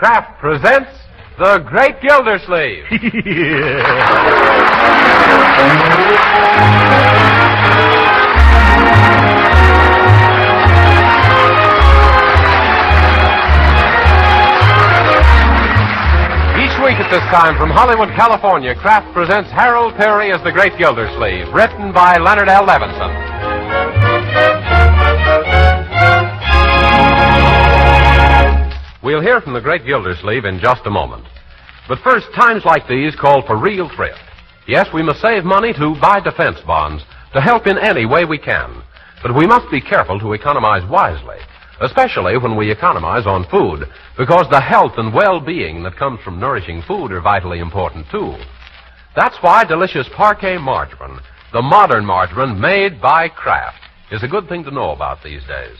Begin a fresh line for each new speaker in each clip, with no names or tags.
Kraft presents The Great Gildersleeve. Each week at this time from Hollywood, California, Kraft presents Harold Peary as The Great Gildersleeve, written by Leonard L. Levinson. We'll hear from the Great Gildersleeve in just a moment. But first, times like these call for real thrift. Yes, we must save money to buy defense bonds, to help in any way we can. But we must be careful to economize wisely, especially when we economize on food, because the health and well-being that comes from nourishing food are vitally important, too. That's why delicious Parquet margarine, the modern margarine made by Kraft, is a good thing to know about these days.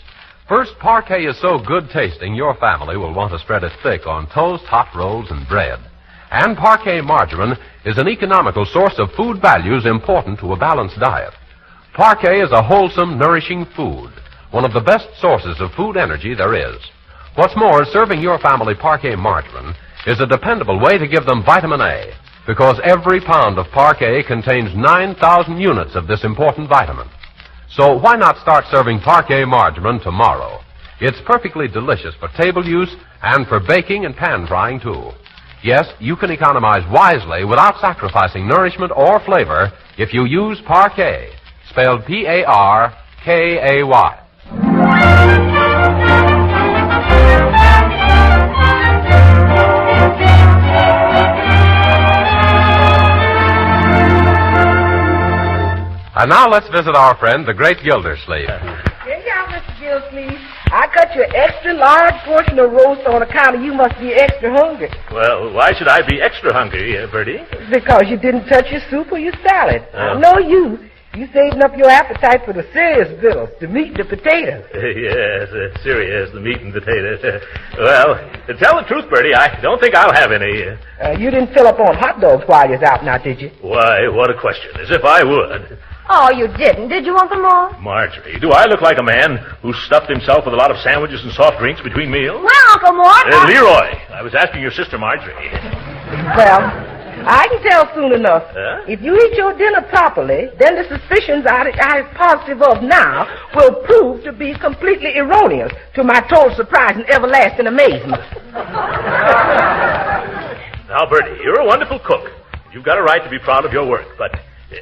First, Parquet is so good-tasting, your family will want to spread it thick on toast, hot rolls, and bread. And Parquet margarine is an economical source of food values important to a balanced diet. Parquet is a wholesome, nourishing food, one of the best sources of food energy there is. What's more, serving your family Parquet margarine is a dependable way to give them vitamin A, because every pound of Parquet contains 9,000 units of this important vitamin. So why not start serving Parquet margarine tomorrow? It's perfectly delicious for table use and for baking and pan frying, too. Yes, you can economize wisely without sacrificing nourishment or flavor if you use Parquet, spelled P-A-R-K-A-Y. And now let's visit our friend, the Great Gildersleeve.
Here you are, Mr. Gildersleeve. I cut you an extra large portion of roast on account of you must be extra hungry.
Well, why should I be extra hungry, Bertie?
Because you didn't touch your soup or your salad. I know you. You saving up your appetite for the serious bills, the meat and the potatoes.
Yes, serious, the meat and potatoes. Well, to tell the truth, Bertie, I don't think I'll have any.
You didn't fill up on hot dogs while you was out now, did you?
Why, what a question. As if I would.
Oh, you didn't. Did you, Uncle Mort?
Marjorie, do I look like a man who stuffed himself with a lot of sandwiches and soft drinks between meals?
Well, Uncle Mort...
Leroy, I was asking your sister Marjorie.
Well, I can tell soon enough.
Huh?
If you eat your dinner properly, then the suspicions I am positive of now will prove to be completely erroneous, to my total surprise and everlasting amazement.
Now, Bertie, you're a wonderful cook. You've got a right to be proud of your work, but...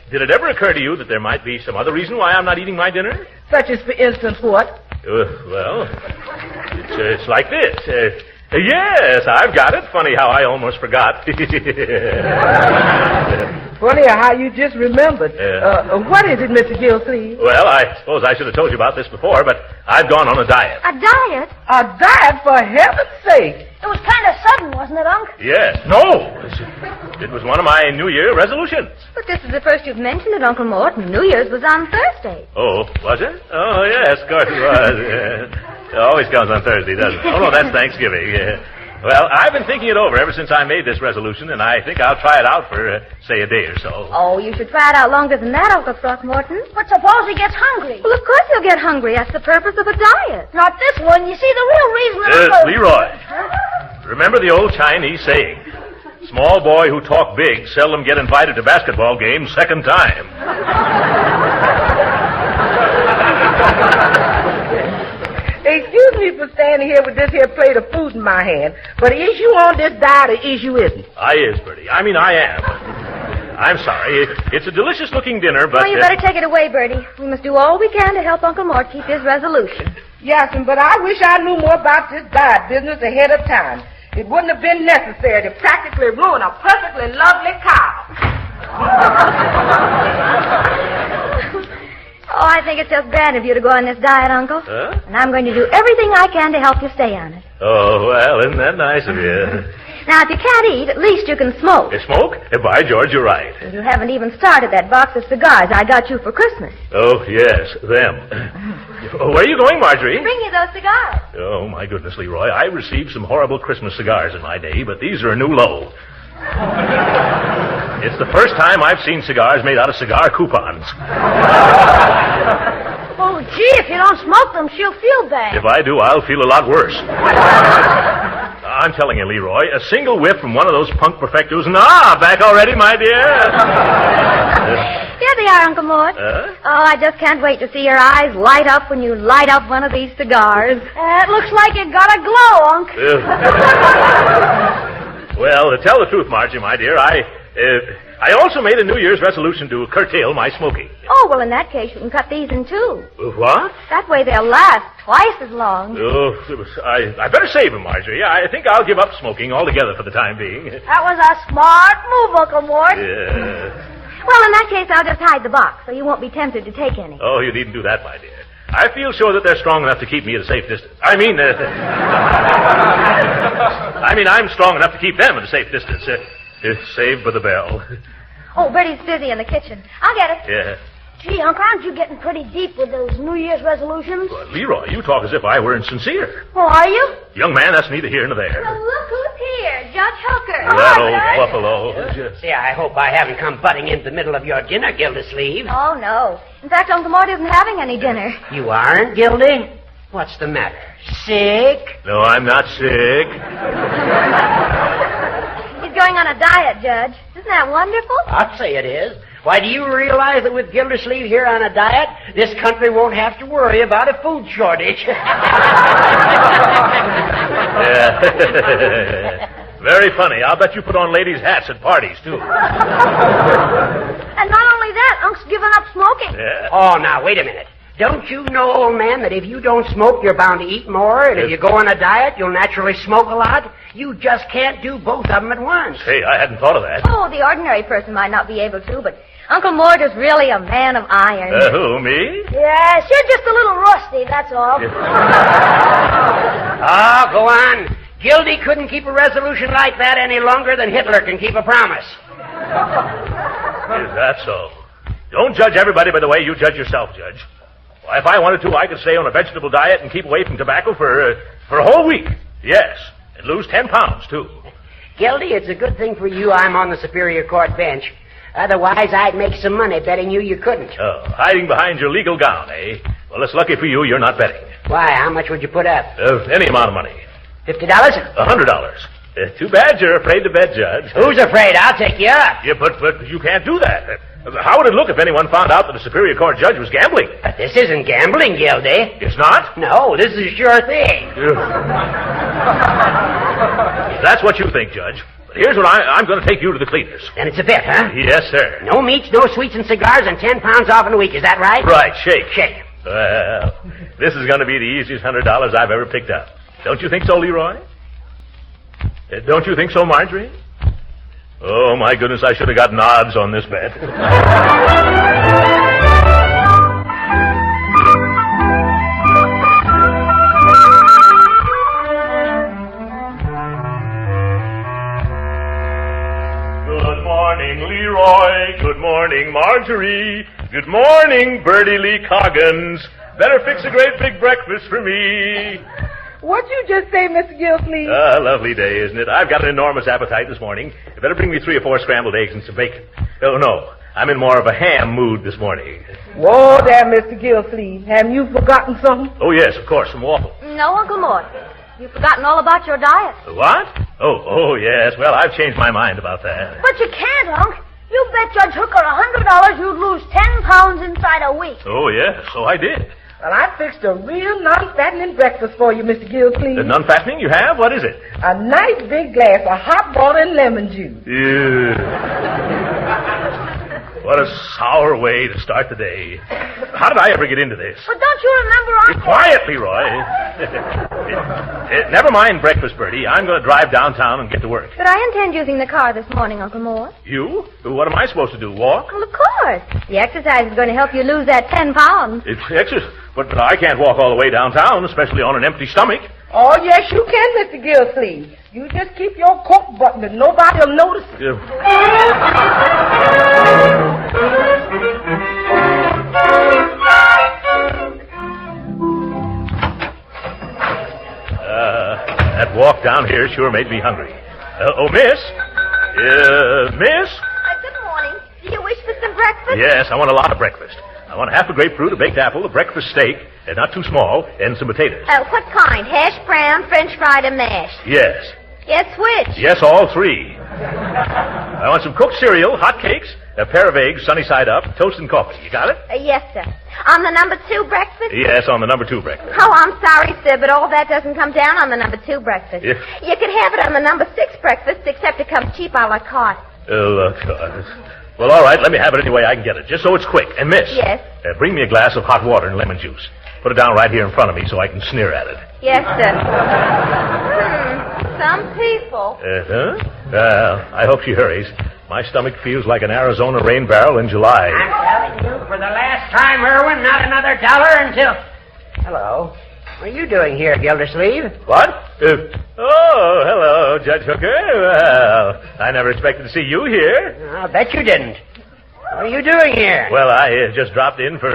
did it ever occur to you that there might be some other reason why I'm not eating my dinner?
Such as, for instance, what?
Well, it's like this. Yes, I've got it. Funny how I almost forgot.
Funny how you just remembered. What is it, Mr. Gildersleeve?
Well, I suppose I should have told you about this before, but I've gone on a diet.
A diet?
A diet, for heaven's sake.
It was kind of sudden, wasn't it, Unc?
Yes. No. It was one of my New Year resolutions.
But this is the first you've mentioned it, Uncle Mort, and New Year's was on Thursday.
Oh, was it? Oh, yes, of course it was. It always comes on Thursday, doesn't it? Oh, no, that's Thanksgiving. Well, I've been thinking it over ever since I made this resolution, and I think I'll try it out for, say, a day or so.
Oh, you should try it out longer than that, Uncle Throckmorton. But suppose he gets hungry? Well, of course he'll get hungry. That's the purpose of a diet. Not this one. You see, the real reason that
Leroy, remember the old Chinese saying, small boy who talk big seldom get invited to basketball games second time.
Excuse me for standing here with this here plate of food in my hand, but is you on this diet or is you isn't?
I is, Bertie. I mean, I am. I'm sorry. It's a delicious-looking dinner, but...
Well, you better take it away, Bertie. We must do all we can to help Uncle Mort keep his resolution.
Yes, but I wish I knew more about this diet business ahead of time. It wouldn't have been necessary to practically ruin a perfectly lovely cow.
Oh, I think it's just grand of you to go on this diet, Uncle.
Huh?
And I'm going to do everything I can to help you stay on it.
Oh, well, isn't that nice of you?
Now, if you can't eat, at least you can smoke.
Smoke? By George, you're right.
You haven't even started that box of cigars I got you for Christmas.
Oh, yes, them. Where are you going, Marjorie?
Bring you those cigars.
Oh, my goodness, Leroy. I received some horrible Christmas cigars in my day, but these are a new low. It's the first time I've seen cigars made out of cigar coupons.
Oh, gee, if you don't smoke them, she'll feel bad.
If I do, I'll feel a lot worse. I'm telling you, Leroy, a single whiff from one of those punk perfectos, and back already, my dear.
Here they are, Uncle Mort. Oh, I just can't wait to see your eyes light up when you light up one of these cigars.
It looks like it got a glow, Unc.
Well, to tell the truth, Margie, my dear, I also made a New Year's resolution to curtail my smoking.
Oh, well, in that case, you can cut these in two.
What?
That way they'll last twice as long.
Oh, I better save them, Marjorie. I think I'll give up smoking altogether for the time being.
That was a smart move, Uncle Mort.
Yeah.
Well, in that case, I'll just hide the box so you won't be tempted to take any.
Oh, you needn't do that, my dear. I feel sure that they're strong enough to keep me at a safe distance. I'm strong enough to keep them at a safe distance. Saved by the bell.
Oh, Bertie's busy in the kitchen. I'll get it.
Yeah.
Gee, Unc, aren't you getting pretty deep with those New Year's resolutions?
Well, Leroy, you talk as if I were insincere.
Oh, are you?
Young man, that's neither here nor there.
Well, look who's here. Judge Hooker.
That old buffalo.
Say, I hope I haven't come butting into the middle of your dinner, Gildersleeve.
Oh, no. In fact, Uncle Mort isn't having any dinner.
You aren't, Gildy? What's the matter? Sick?
No, I'm not sick.
He's going on a diet, Judge. Isn't that wonderful?
I'll say it is. Why, do you realize that with Gildersleeve here on a diet, this country won't have to worry about a food shortage?
Yeah. Very funny. I'll bet you put on ladies' hats at parties, too.
And not only that, Unc's given up smoking.
Yeah.
Oh, now, wait a minute. Don't you know, old man, that if you don't smoke, you're bound to eat more, and if you go on a diet, you'll naturally smoke a lot? You just can't do both of them at once.
Hey, I hadn't thought of that.
Oh, the ordinary person might not be able to, but Uncle Mort is really a man of iron.
Who, me?
Yes, you're just a little rusty, that's all.
Oh, go on. Gildy couldn't keep a resolution like that any longer than Hitler can keep a promise.
Is that so? Don't judge everybody by the way you judge yourself, Judge. Well, if I wanted to, I could stay on a vegetable diet and keep away from tobacco for a whole week. Yes, and lose 10 pounds, too.
Gildy, it's a good thing for you I'm on the Superior Court bench. Otherwise, I'd make some money betting you couldn't.
Oh, hiding behind your legal gown, eh? Well, it's lucky for you you're not betting.
Why, how much would you put up?
Any amount of money.
$50?
$100. Too bad you're afraid to bet, Judge.
Who's afraid? I'll take you up.
Yeah, but you can't do that. How would it look if anyone found out that a Superior Court judge was gambling?
But this isn't gambling, Gildy.
It's not?
No, this is a sure thing.
That's what you think, Judge. But here's what I'm going to take you to the cleaners.
Then it's a bet, huh?
Yes, sir.
No meats, no sweets and cigars, and 10 pounds off in a week. Is that right?
Right. Shake.
Shake.
Well, this is going to be the easiest $100 I've ever picked up. Don't you think so, Leroy? Don't you think so, Marjorie? Oh, my goodness, I should have gotten odds on this bet. Good morning, Leroy. Good morning, Marjorie. Good morning, Bertie Lee Coggins. Better fix a great big breakfast for me.
What'd you just say, Mr. Gildersleeve?
Lovely day, isn't it? I've got an enormous appetite this morning. You better bring me 3 or 4 scrambled eggs and some bacon. Oh, no. I'm in more of a ham mood this morning.
Whoa there, Mr. Gildersleeve. Haven't you forgotten something?
Oh, yes, of course, some waffle.
No, Uncle Mort. You've forgotten all about your diet.
What? Oh, yes. Well, I've changed my mind about that.
But you can't, Unc. You bet Judge Hooker $100 you'd lose 10 pounds inside a week.
Oh, yes, so I did.
Well, I fixed a real non-fattening breakfast for you, Mr. Gildersleeve.
The non-fattening you have? What is it?
A nice big glass of hot water and lemon juice.
Ew. What a sour way to start the day. How did I ever get into this?
But don't you remember, Unc?
Be quiet, Leroy. Never mind breakfast, Bertie. I'm going to drive downtown and get to work.
But I intend using the car this morning, Uncle Mort.
You? What am I supposed to do, walk?
Well, of course. The exercise is going to help you lose that 10 pounds.
It's exercise. But I can't walk all the way downtown, especially on an empty stomach.
Oh, yes, you can, Mr. Gildersleeve. You just keep your coat buttoned and nobody will notice it. That walk down here sure made me hungry. Miss? Miss?
Good morning. Do you wish for some breakfast?
Yes, I want a lot of breakfast. I want half a grapefruit, a baked apple, a breakfast steak, and not too small, and some potatoes.
What kind? Hash brown, French fried, or mashed?
Yes.
Yes, which?
Yes, all three. I want some cooked cereal, hot cakes, a pair of eggs, sunny side up, toast and coffee. You got it?
Yes, sir. On the number 2 breakfast?
Yes, on the number 2 breakfast.
Oh, I'm sorry, sir, but all that doesn't come down on the number 2 breakfast.
Yeah.
You can have it on the number 6 breakfast, except it comes cheap a la carte.
Look. Well, all right, let me have it any way I can get it, just so it's quick. And, miss.
Yes?
Bring me a glass of hot water and lemon juice. Put it down right here in front of me so I can sneer at it.
Yes, sir. Some people.
Uh-huh. Well, I hope she hurries. My stomach feels like an Arizona rain barrel in July.
I'm telling you, for the last time, Irwin, not another dollar until... Hello. What are you doing here, Gildersleeve?
What? Hello, Judge Hooker. Well, I never expected to see you here.
I'll bet you didn't. What are you doing here?
Well, I just dropped in for,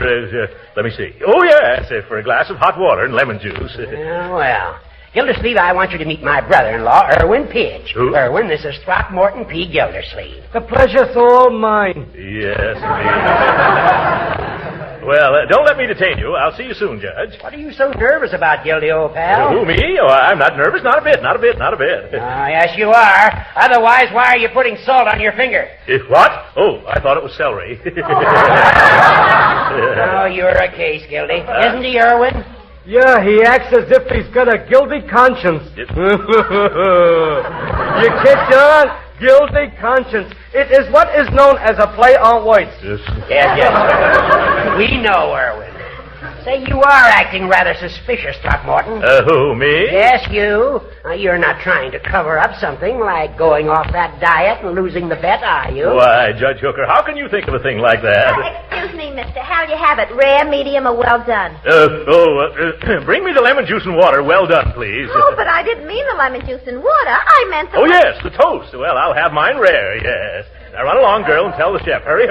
let me see. Oh, yes, for a glass of hot water and lemon juice.
Well, Gildersleeve, I want you to meet my brother-in-law, Irwin Pidge.
Who?
Irwin, this is Throckmorton P. Gildersleeve.
The pleasure's all mine.
Yes, indeed. Well, don't let me detain you. I'll see you soon, Judge.
What are you so nervous about, Gildy, old pal?
Who, me? Oh, I'm not nervous. Not a bit.
Yes, you are. Otherwise, why are you putting salt on your finger?
What? Oh, I thought it was celery.
Oh, you're a case, Gildy. Isn't he, Irwin?
Yeah, he acts as if he's got a guilty conscience. You catch on? Guilty conscience. It is what is known as a play on words.
Yes. We know, Irwin. Say, you are acting rather suspicious, Throckmorton.
Who, me?
Yes, you. You're not trying to cover up something like going off that diet and losing the bet, are you?
Why, Judge Hooker, how can you think of a thing like that?
Excuse me, mister. How'll you have it? Rare, medium, or well done?
Bring me the lemon juice and water. Well done, please.
Oh, but I didn't mean the lemon juice and water. I meant the...
Oh, yes, the toast. Well, I'll have mine rare, yes. Now run along, girl, and tell the chef. Hurry.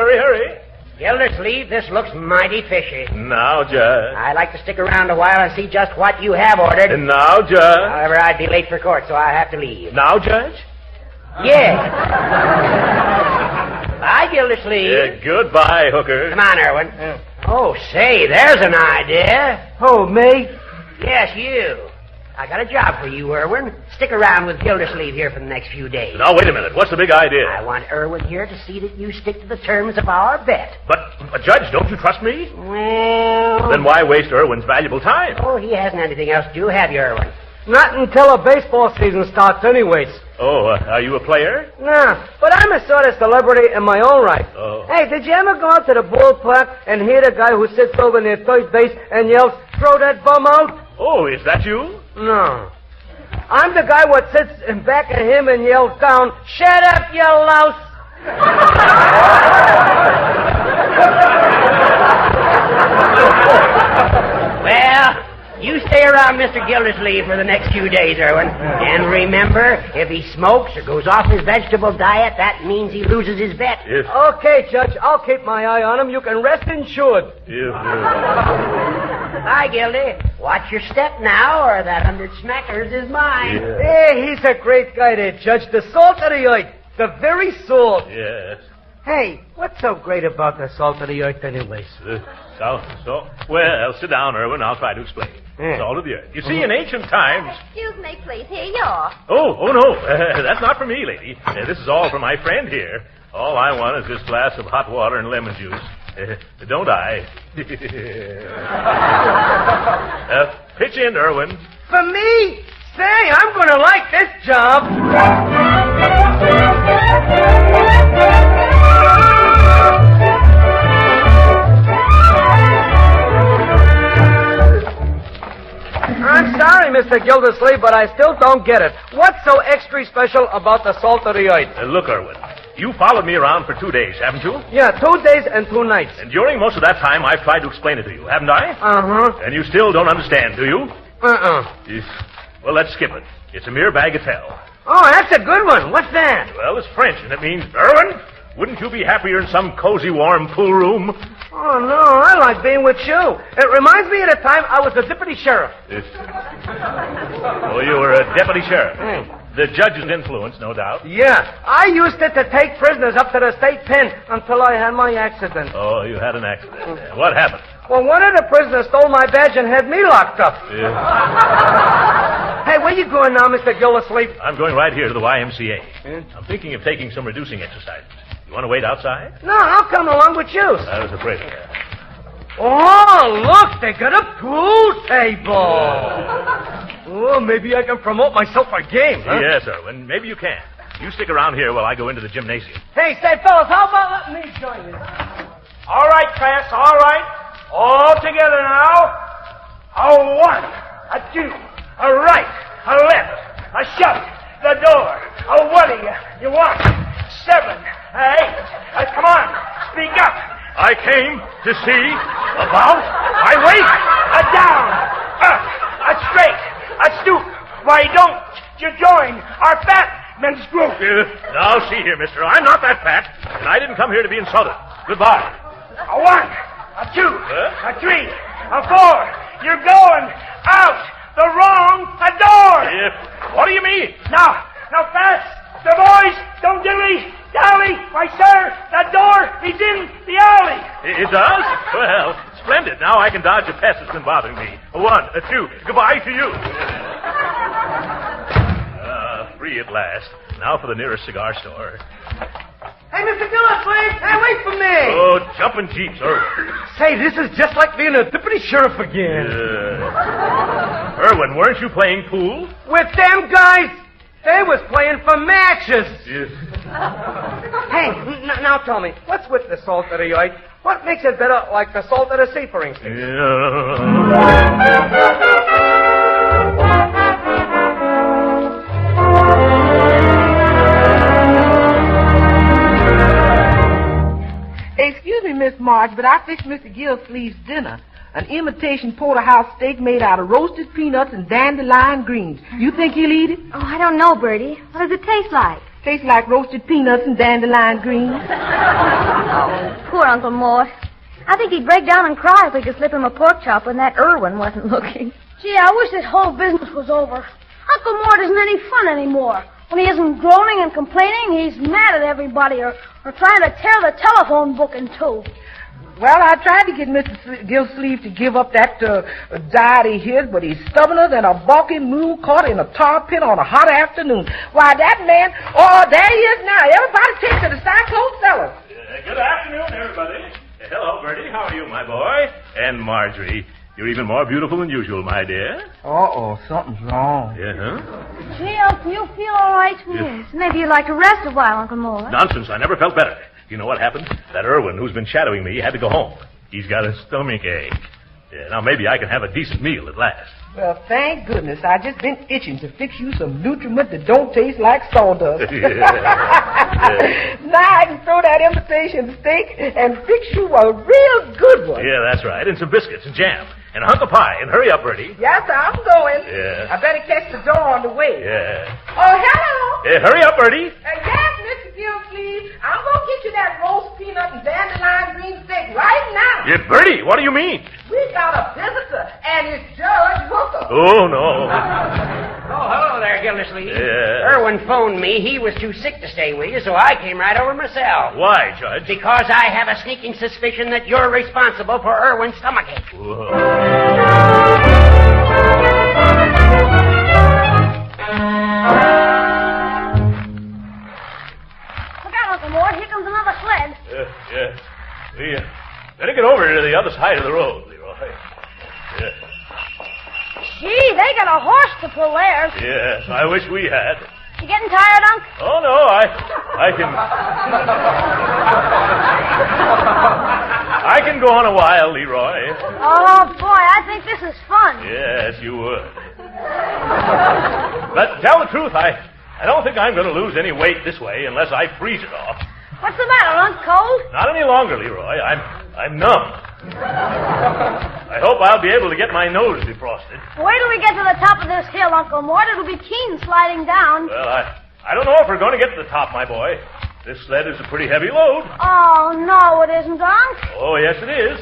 Gildersleeve, this looks mighty fishy.
Now, Judge.
I'd like to stick around a while and see just what you have ordered.
And now, Judge.
However, I'd be late for court, so I have to leave.
Now, Judge?
Yes. Bye, Gildersleeve.
Goodbye, Hooker.
Come on, Irwin. Oh, say, there's an idea.
Oh, me?
Yes, you. I got a job for you, Irwin. Stick around with Gildersleeve here for the next few days.
Now, wait a minute. What's the big idea?
I want Irwin here to see that you stick to the terms of our bet.
But, Judge, don't you trust me?
Well...
Then why waste Irwin's valuable time?
Oh, he hasn't anything else to do, have you, Irwin?
Not until a baseball season starts anyways.
Oh, are you a player?
Nah, but I'm a sort of celebrity in my own right.
Oh.
Hey, did you ever go out to the ballpark and hear the guy who sits over near third base and yells, "Throw that bum out"?
Oh, is that you?
No. I'm the guy what sits in back of him and yells down, "Shut up, you louse!"
Well, you stay around Mr. Gildersleeve for the next few days, Irwin. And remember, if he smokes or goes off his vegetable diet, that means he loses his bet.
Yes.
Okay, Judge, I'll keep my eye on him. You can rest insured.
Bye, Gildy. Watch your step now, or that 100 smackers is mine.
Yeah.
Hey, he's a great guy there, Judge. The salt of the earth. The very salt.
Yes.
Hey, what's so great about the salt of the earth anyways?
Well, sit down, Irwin. I'll try to explain.
Yeah.
Salt of the earth. You see, in ancient times...
Excuse me, please. Here you are.
Oh, no. That's not for me, lady. This is all for my friend here. All I want is this glass of hot water and lemon juice. Don't I? Pitch in, Irwin.
For me? Say, I'm going to like this job. I'm sorry, Mr. Gildersleeve, but I still don't get it. What's so extra special about the salt of the earth?
Look, Irwin, you followed me around for 2 days, haven't you?
Yeah, 2 days and 2 nights.
And during most of that time, I've tried to explain it to you, haven't I?
Uh-huh.
And you still don't understand, do you?
Uh-uh.
Well, let's skip it. It's a mere bagatelle.
Oh, that's a good one. What's that?
Well, it's French, and it means, Irwin, wouldn't you be happier in some cozy, warm pool room?
Oh, no, I like being with you. It reminds me of the time I was a deputy sheriff.
Oh, you were a deputy sheriff. The judge's influence, no doubt.
Yeah, I used it to take prisoners up to the state pen until I had my accident.
Oh, you had an accident. What happened?
Well, one of the prisoners stole my badge and had me locked up.
Yeah.
Hey, where you going now, Mr. Gildersleeve?
I'm going right here to the YMCA.
Yeah?
I'm thinking of taking some reducing exercises. You want to wait outside?
No, I'll come along with you.
I was afraid of that.
Oh, look, they got a pool table. Oh, maybe I can promote myself for a game, huh?
Yes, Irwin, maybe you can. You stick around here while I go into the gymnasium.
Hey, say, fellas, how about letting me join you? All right, class, all right. All together now. A 1, a 2, a right, a left, a shut, the door, a what do you want? 7, 8, come on, speak up.
I came to see
About? I wait. A down, up, a straight, a stoop. Why don't you join our fat men's group?
Now, see here, mister. I'm not that fat, and I didn't come here to be insulted. Goodbye.
A 1, a 2, a 3, a 4. You're going out the wrong door.
What do you mean?
Now, fast. The boys, don't dilly-dally. Why, sir, the door is in the alley.
It does? Well, splendid. Now I can dodge a pest that's been bothering me. A 1, a 2. Goodbye to you. Free at last. Now for the nearest cigar store.
Hey, Mr. Gildersleeve, hey, wait for me.
Oh, jumping jeeps, Irwin.
Say, this is just like being a deputy sheriff again.
Irwin, weren't you playing pool?
With them guys, they was playing for matches.
Yes.
Hey, now tell me, what's with the salt of the earth? What makes it better like the salt of the sea, for instance?
Excuse me, Miss Marge, but I fixed Mr. Gildersleeve's dinner. An imitation porterhouse steak made out of roasted peanuts and dandelion greens. You think he'll eat it?
Oh, I don't know, Bertie. What does it taste like?
Tastes like roasted peanuts and dandelion greens.
Oh, poor Uncle Mort. I think he'd break down and cry if we could slip him a pork chop when that Irwin wasn't looking.
Gee, I wish this whole business was over. Uncle Mort isn't any fun anymore. When he isn't groaning and complaining, he's mad at everybody or trying to tear the telephone book in two.
Well, I tried to get Mr. Gildersleeve to give up that diet of his, but he's stubborner than a balky mule caught in a tar pit on a hot afternoon. Why, that man, there he is now. Everybody take to the cyclone cellar.
Good afternoon, everybody. Hello, Bertie. How are you, my boy? And Marjorie. You're even more beautiful than usual, my dear.
Uh-oh, something's wrong.
Yeah, huh?
Gee, Uncle, you feel all right?
Yes, maybe you'd like to rest a while, Uncle Mort.
Nonsense. I never felt better. You know what happened? That Irwin, who's been shadowing me, had to go home. He's got a stomach ache. Yeah, now maybe I can have a decent meal at last.
Well, thank goodness. I've just been itching to fix you some nutriment that don't taste like sawdust. Now I can throw that imitation steak and fix you a real good one.
Yeah, that's right. And some biscuits and jam. And a hunk of pie. And hurry up, Bertie.
Yes, I'm going.
Yeah.
I better catch the door on the way.
Yeah.
Oh, hello.
Hurry up, Bertie.
Yes, Mr. Gildersleeve. I'm going to get you that roast peanut and dandelion green steak right now.
Yeah, Bertie, what do you mean?
We got a visitor, and it's Judge Hooker.
Oh, no.
Oh, hello there, Gildersleeve.
Yeah.
Irwin phoned me. He was too sick to stay with you, so I came right over myself.
Why, Judge?
Because I have a sneaking suspicion that you're responsible for Irwin's stomachache.
Whoa.
Look out, Uncle Mort. Here comes another sled.
Yeah. We better get over to the other side of the road, Leroy. Yeah.
Gee, they got a horse to pull theirs.
Yes, I wish we had.
You getting tired, Unc?
Oh, no, I can... I can go on a while, Leroy.
Oh, boy, I think this is fun.
Yes, you would. But tell the truth, I don't think I'm going to lose any weight this way unless I freeze it off.
What's the matter, Unc? Cold?
Not any longer, Leroy. I'm numb. I hope I'll be able to get my nose defrosted.
Wait till we get to the top of this hill, Uncle Mort. It'll be keen sliding down.
Well, I don't know if we're going to get to the top, my boy. This sled is a pretty heavy load.
Oh, no, it isn't, Unc.
Oh, yes, it is.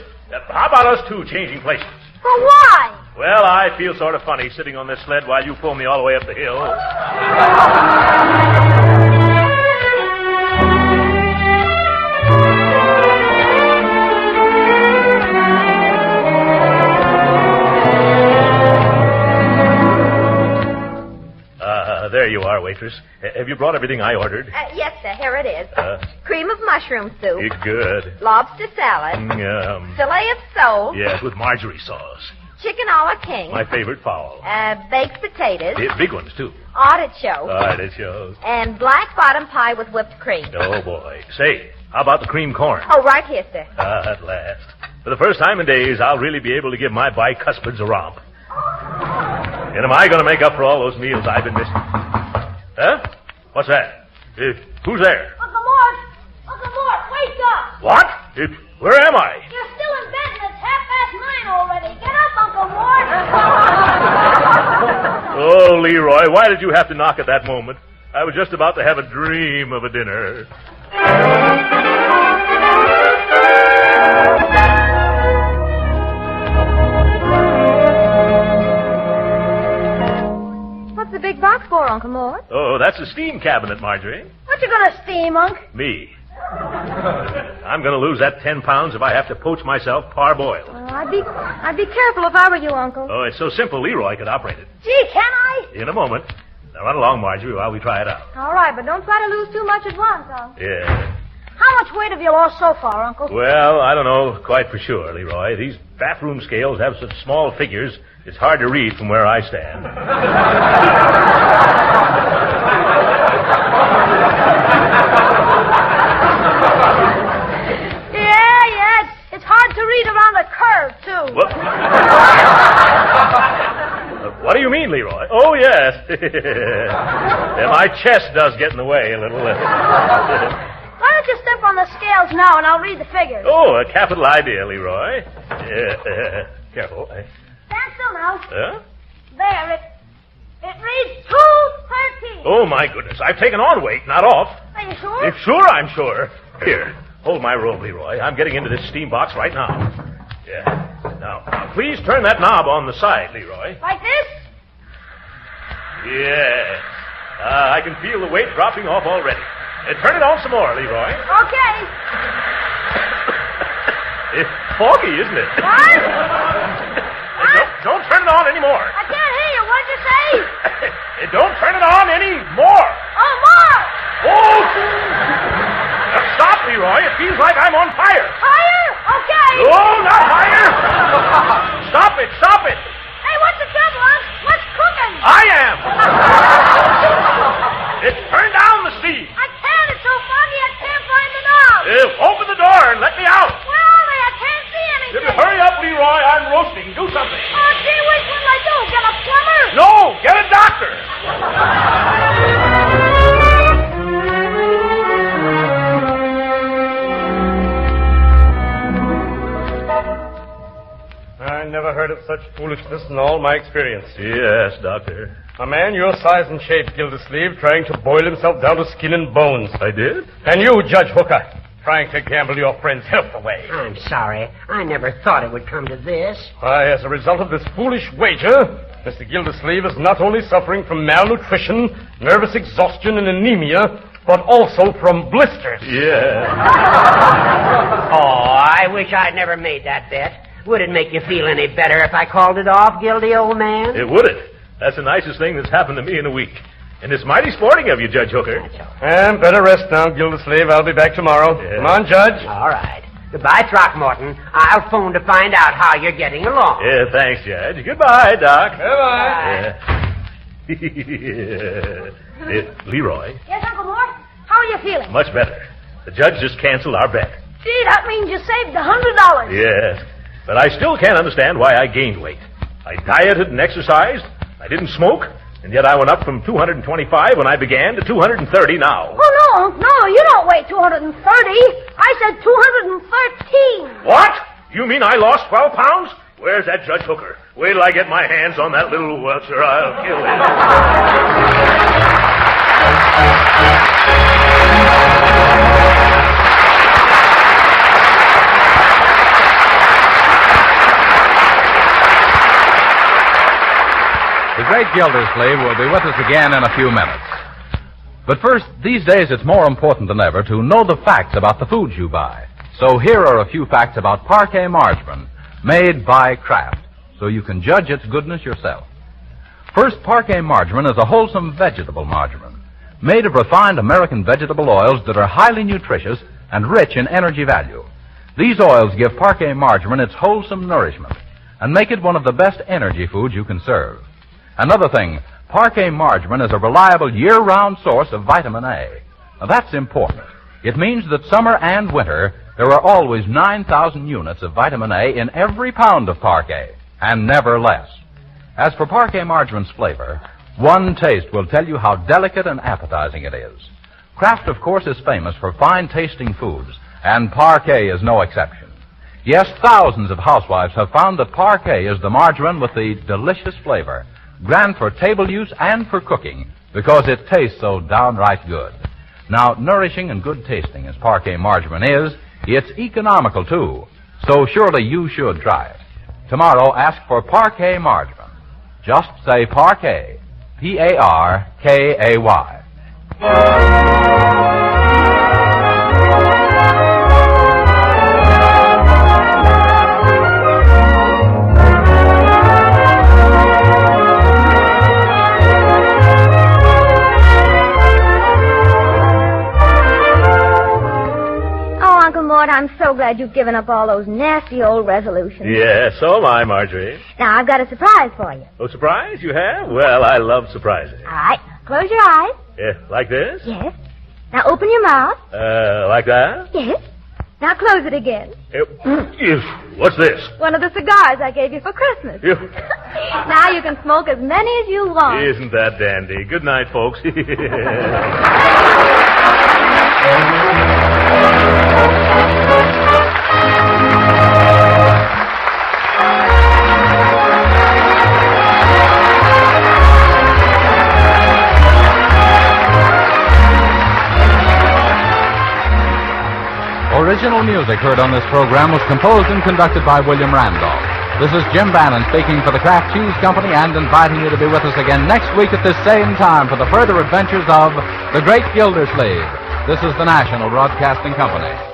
How about us two changing places?
But why?
Well, I feel sort of funny sitting on this sled while you pull me all the way up the hill. There you are, waitress. Have you brought everything I ordered?
Yes, sir. Here it is. Cream of mushroom soup.
Good.
Lobster salad. Filet of sole.
Yes, with marjorie sauce.
Chicken a la king.
My favorite fowl.
Baked potatoes.
Big ones, too.
Artichoke.
Artichokes.
And black bottom pie with whipped cream.
Oh, boy. Say, how about the cream corn?
Oh, right here, sir.
At last. For the first time in days, I'll really be able to give my bicuspards a romp. And am I going to make up for all those meals I've been missing? Huh? What's that? Who's there?
Uncle Mort! Uncle Mort, wake up!
What? Where am I?
You're still in bed and it's 9:30 already. Get up, Uncle Mort!
Oh, Leroy, why did you have to knock at that moment? I was just about to have a dream of a dinner.
What's the big box for, Uncle Mort?
Oh, that's a steam cabinet, Marjorie.
What you gonna steam, Unc?
Me. I'm going to lose that 10 pounds if I have to poach myself parboiled.
Oh, I'd be careful if I were you, Uncle.
Oh, it's so simple Leroy could operate it.
Gee, can I?
In a moment. Now run along, Marjorie, while we try it out.
All right, but don't try to lose too much at once, Uncle.
Yeah.
How much weight have you lost so far, Uncle?
Well, I don't know quite for sure, Leroy. These bathroom scales have such small figures, it's hard to read from where I stand.
It's hard to read around a curve, too.
What? What do you mean, Leroy? Oh, yes. Yeah, my chest does get in the way a little.
Why don't you step on the scales now and I'll read the figures?
Oh, a capital idea, Leroy. Yeah, careful.
Stand still now.
Huh?
There, it reads 213.
Oh, my goodness. I've taken on weight, not off.
Are you sure?
Sure, I'm sure. Here, hold my robe, Leroy. I'm getting into this steam box right now. Yeah. Now, please turn that knob on the side, Leroy.
Like this?
Yeah. I can feel the weight dropping off already. Turn it on some more, Leroy.
Okay.
It's foggy, isn't it?
What?
Don't turn it on anymore.
I can't hear you. What'd you say?
Don't turn it on anymore.
Oh, more!
Oh! Now stop, Leroy. It feels like I'm on fire.
Higher? Okay.
No, not higher. Stop it. Stop it.
Hey, what's the trouble, Unc? What's cooking?
I am. Turn down the steam.
I can't. It's so foggy I can't find the knob.
Open the door and let me out.
Where are they? I can't see anything.
Hurry up, Leroy. I'm roasting. Do something.
Oh, gee whiz, what'll I do? Get a plumber?
No, get a doctor.
I never heard of such foolishness in all my experience.
Yes, Doctor.
A man your size and shape, Gildersleeve, trying to boil himself down to skin and bones.
I did?
And you, Judge Hooker, trying to gamble your friend's health away.
I'm sorry. I never thought it would come to this.
Why, as a result of this foolish wager, Mr. Gildersleeve is not only suffering from malnutrition, nervous exhaustion, and anemia, but also from blisters.
Yeah.
Oh, I wish I'd never made that bet. Would it make you feel any better if I called it off, Gildy, old man?
It wouldn't. That's the nicest thing that's happened to me in a week. And it's mighty sporting of you, Judge Hooker.
And better rest now, Gildersleeve. I'll be back tomorrow.
Yeah.
Come on, Judge.
All right. Goodbye, Throckmorton. I'll phone to find out how you're getting along.
Yeah, thanks, Judge. Goodbye, Doc.
Goodbye.
Leroy.
Yes, Uncle Mort? How are you feeling?
Much better. The judge just canceled our bet.
Gee, that means you saved $100.
Yes. But I still can't understand why I gained weight. I dieted and exercised. I didn't smoke. And yet I went up from 225 when I began to 230 now.
Oh, no, you don't weigh 230. I said 213.
What? You mean I lost 12 pounds? Where's that Judge Hooker? Wait till I get my hands on that little welcher. I'll kill him.
The great Gildersleeve will be with us again in a few minutes. But first, these days it's more important than ever to know the facts about the foods you buy. So here are a few facts about parquet margarine, made by Kraft, so you can judge its goodness yourself.
First, Parquet margarine is a wholesome vegetable margarine, made of refined American vegetable oils that are highly nutritious and rich in energy value. These oils give Parquet margarine its wholesome nourishment and make it one of the best energy foods you can serve. Another thing, Parquet margarine is a reliable year-round source of vitamin A. Now, that's important. It means that summer and winter, there are always 9,000 units of vitamin A in every pound of Parquet, and never less. As for Parquet margarine's flavor, one taste will tell you how delicate and appetizing it is. Kraft, of course, is famous for fine-tasting foods, and Parquet is no exception. Yes, thousands of housewives have found that Parquet is the margarine with the delicious flavor, grand for table use and for cooking, because it tastes so downright good. Now, nourishing and good tasting as Parquet margarine is, it's economical, too. So surely you should try it. Tomorrow, ask for Parquet margarine. Just say Parquet. P-A-R-K-A-Y.
I'm so glad you've given up all those nasty old resolutions.
Yeah, so am I, Marjorie.
Now, I've got a surprise for you.
Oh, surprise? You have? Well, I love surprising.
All right. Close your eyes.
Yeah, like this?
Yes. Now, open your mouth.
Like that?
Yes. Now, close it again.
What's this?
One of the cigars I gave you for Christmas. Now you can smoke as many as you want.
Isn't that dandy? Good night, folks.
Original music heard on this program was composed and conducted by William Randolph. This is Jim Bannon speaking for the Kraft Cheese Company and inviting you to be with us again next week at this same time for the further adventures of the Great Gildersleeve. This is the National Broadcasting Company.